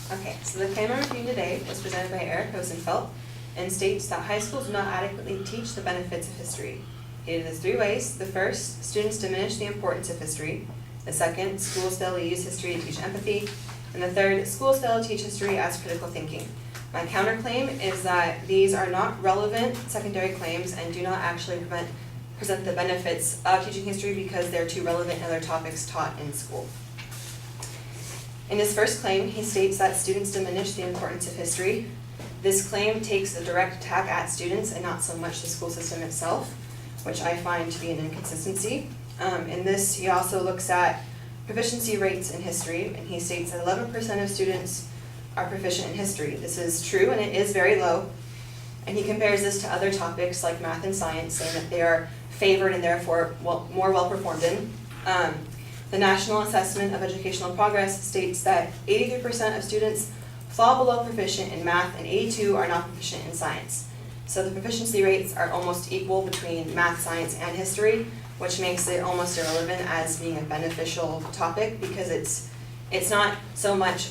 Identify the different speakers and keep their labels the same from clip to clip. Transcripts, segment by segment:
Speaker 1: Okay, so the claim I'm reviewing today was presented by Eric Rosenfeld and states that high schools do not adequately teach the benefits of history. It is 3 ways. The first, students diminish the importance of history. The second, schools fail to use history to teach empathy. And the third, schools fail to teach history as critical thinking. My counterclaim is that these are not relevant secondary claims and do not actually present the benefits of teaching history because they're too relevant in other topics taught in school. In his first claim, he states that students diminish the importance of history. This claim takes a direct attack at students and not so much the school system itself, which I find to be an inconsistency. In this, he also looks at proficiency rates in history, and he states that 11% of students are proficient in history. This is true, and it is very low. And he compares this to other topics like math and science, saying that they are favored and therefore more well performed in. The National Assessment of Educational Progress states that 83% of students fall below proficient in math and 82% are not proficient in science. So the proficiency rates are almost equal between math, science, and history, which makes it almost irrelevant as being a beneficial topic because it's not so much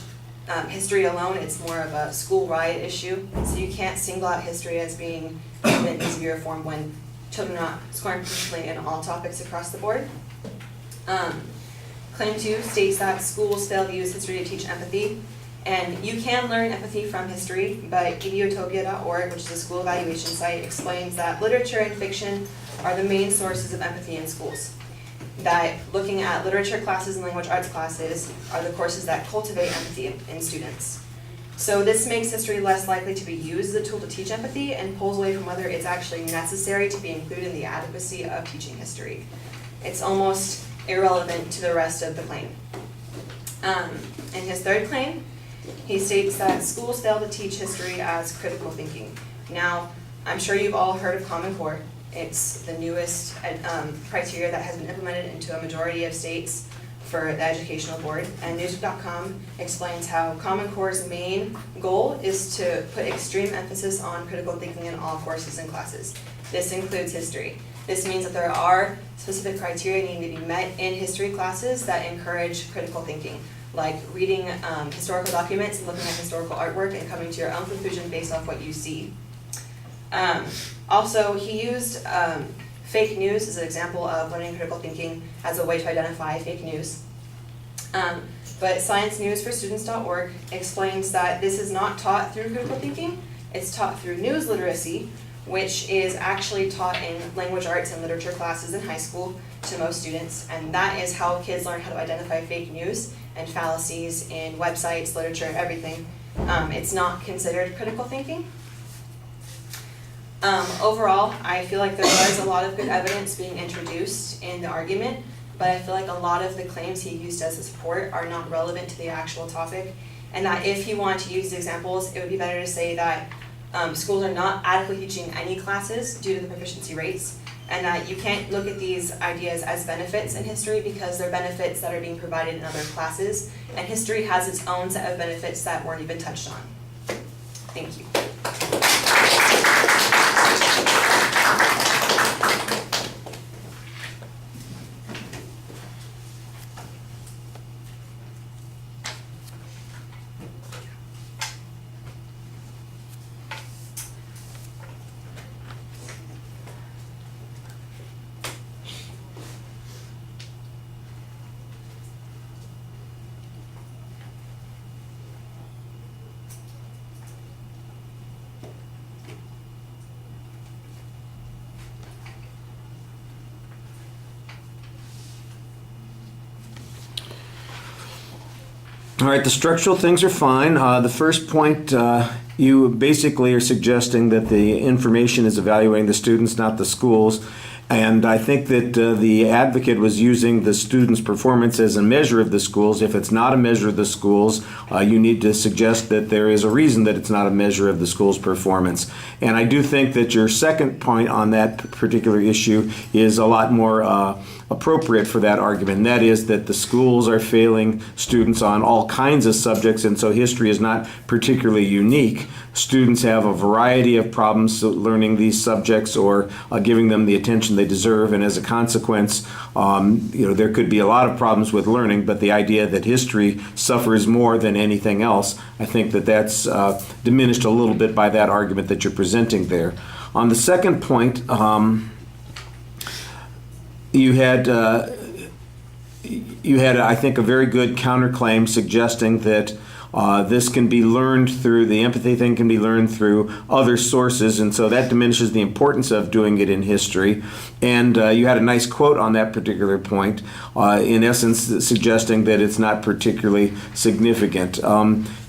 Speaker 1: history alone, it's more of a school-wide issue. So you can't single out history as being in easier form when children are not scoring proficiently in all topics across the board. Claim 2 states that schools fail to use history to teach empathy. And you can learn empathy from history, but idiotopia.org, which is a school evaluation site, explains that literature and fiction are the main sources of empathy in schools. That looking at literature classes and language arts classes are the courses that cultivate empathy in students. So this makes history less likely to be used as a tool to teach empathy and pulls away from whether it's actually necessary to be included in the adequacy of teaching history. It's almost irrelevant to the rest of the claim. In his third claim, he states that schools fail to teach history as critical thinking. Now, I'm sure you've all heard of Common Core. It's the newest criteria that has been implemented into a majority of states for the educational board. And Newsweek.com explains how Common Core's main goal is to put extreme emphasis on critical thinking in all courses and classes. This includes history. This means that there are specific criteria needing to be met in history classes that encourage critical thinking, like reading historical documents and looking at historical artwork and coming to your own conclusion based off what you see. Also, he used fake news as an example of learning critical thinking as a way to identify fake news. But scienceNewsForStudents.org explains that this is not taught through critical thinking, it's taught through news literacy, which is actually taught in language arts and literature classes in high school to most students, and that is how kids learn how to identify fake news and fallacies in websites, literature, everything. It's not considered critical thinking. Overall, I feel like there was a lot of good evidence being introduced in the argument, but I feel like a lot of the claims he used as a support are not relevant to the actual topic, and that if he wanted to use examples, it would be better to say that schools are not adequately teaching any classes due to the proficiency rates, and that you can't look at these ideas as benefits in history because they're benefits that are being provided in other classes, and history has its own set of benefits that weren't even touched on. Thank you.
Speaker 2: All right, the structural things are fine. The first point, you basically are suggesting that the information is evaluating the students, not the schools. And I think that the advocate was using the students' performance as a measure of the schools. If it's not a measure of the schools, you need to suggest that there is a reason that it's not a measure of the school's performance. And I do think that your second point on that particular issue is a lot more appropriate for that argument, and that is that the schools are failing students on all kinds of subjects, and so history is not particularly unique. Students have a variety of problems learning these subjects or giving them the attention they deserve, and as a consequence, there could be a lot of problems with learning, but the idea that history suffers more than anything else, I think that that's diminished a little bit by that argument that you're presenting there. On the second point, you had, I think, a very good counterclaim suggesting that this can be learned through, the empathy thing can be learned through other sources, and so that diminishes the importance of doing it in history. And you had a nice quote on that particular point, in essence suggesting that it's not particularly significant.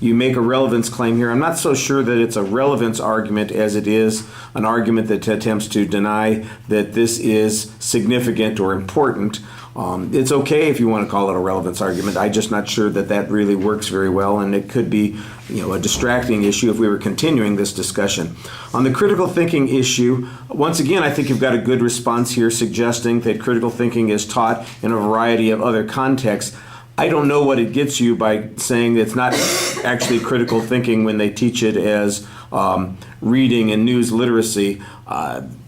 Speaker 2: You make a relevance claim here. I'm not so sure that it's a relevance argument as it is an argument that attempts to deny that this is significant or important. It's okay if you want to call it a relevance argument. I'm just not sure that that really works very well, and it could be, a distracting issue if we were continuing this discussion. On the critical thinking issue, once again, I think you've got a good response here suggesting that critical thinking is taught in a variety of other contexts. I don't know what it gets you by saying it's not actually critical thinking when they teach it as reading and news literacy.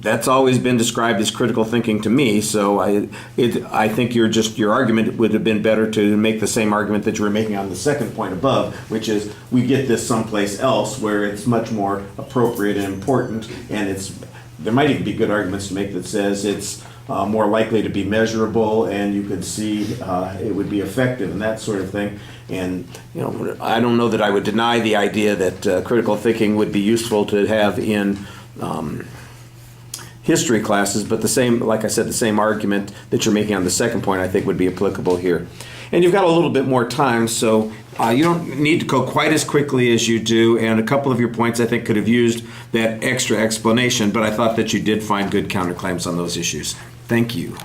Speaker 2: That's always been described as critical thinking to me. So I think your argument would have been better to make the same argument that you were making on the second point above, which is we get this someplace else where it's much more appropriate and important, and there might even be good arguments to make that says it's more likely to be measurable, and you could see it would be effective and that sort of thing. And I don't know that I would deny the idea that critical thinking would be useful to have in history classes, but like I said, the same argument that you're making on the second point I think would be applicable here. And you've got a little bit more time, so you don't need to go quite as quickly as you do, and a couple of your points I think could have used that extra explanation, but I thought that you did find good counterclaims on those issues. Thank you.